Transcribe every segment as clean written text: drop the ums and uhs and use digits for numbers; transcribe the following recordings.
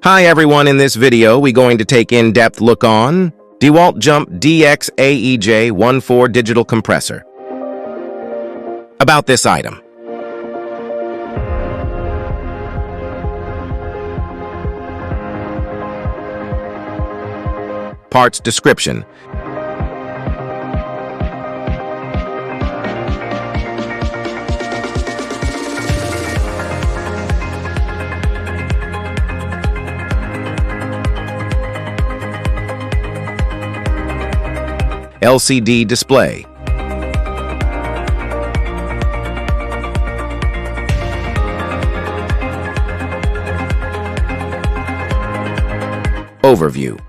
Hi everyone, in this video we're going to take in-depth look on DEWALT DXAEJ14 digital compressor. About this item. Parts description. LCD display. Overview.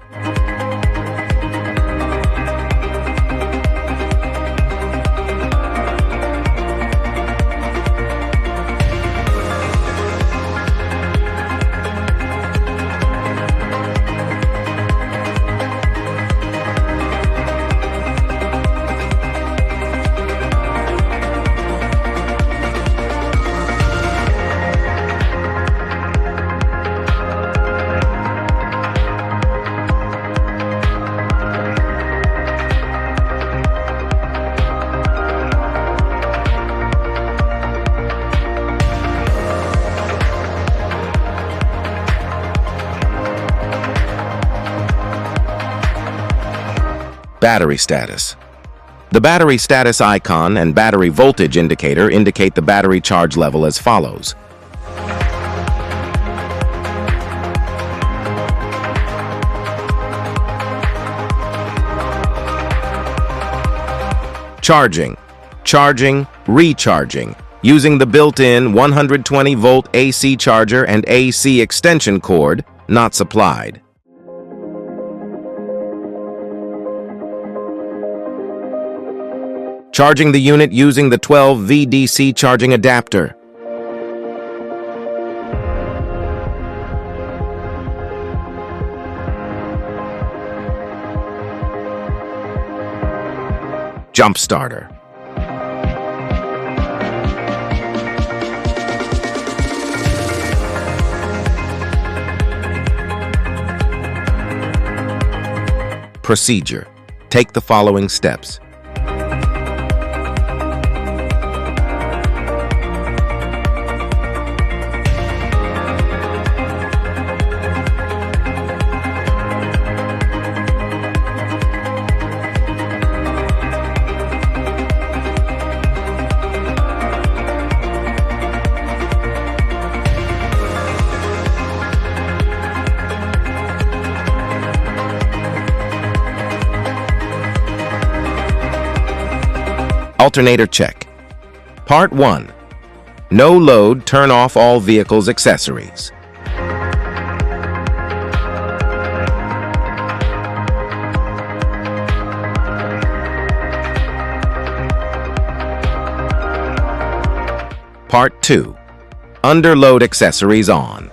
Battery status. The battery status icon and battery voltage indicator indicate the battery charge level as follows. Charging, recharging, using the built-in 120-volt AC charger and AC extension cord, not supplied. Charging the unit using the 12V DC charging adapter. Jump starter. Procedure. Take the following steps. Alternator check. Part 1. No load, turn off all vehicle's accessories. Part 2. Under load accessories on.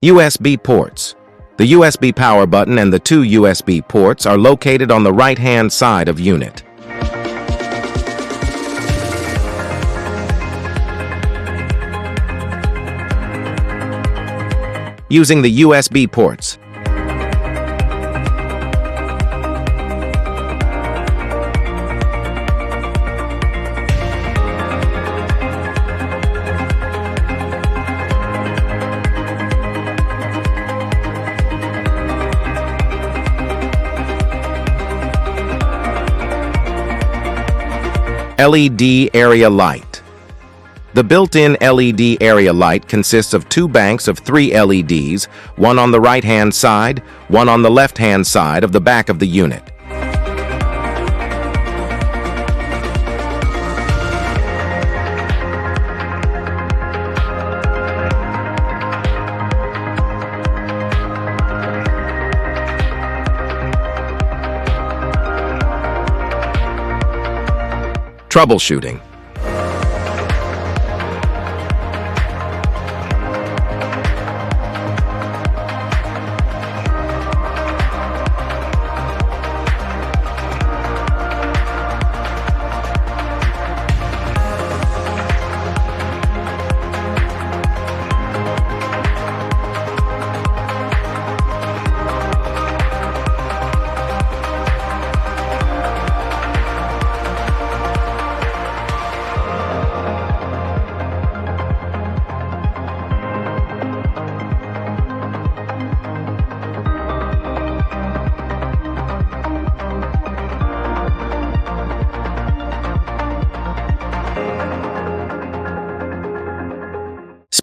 USB ports. The USB power button and the two USB ports are located on the right-hand side of unit. Using the USB ports. LED area light. The built-in LED area light consists of two banks of 3 LEDs, one on the right-hand side, one on the left-hand side of the back of the unit. Troubleshooting.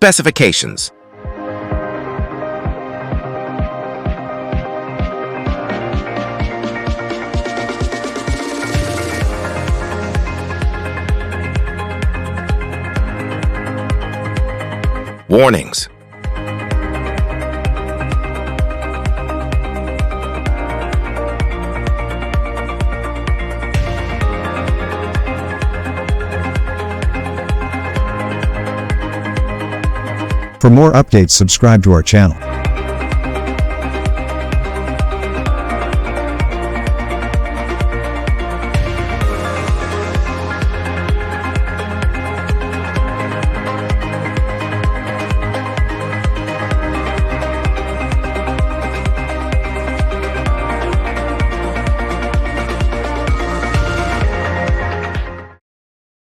Specifications. Warnings. For more updates, subscribe to our channel.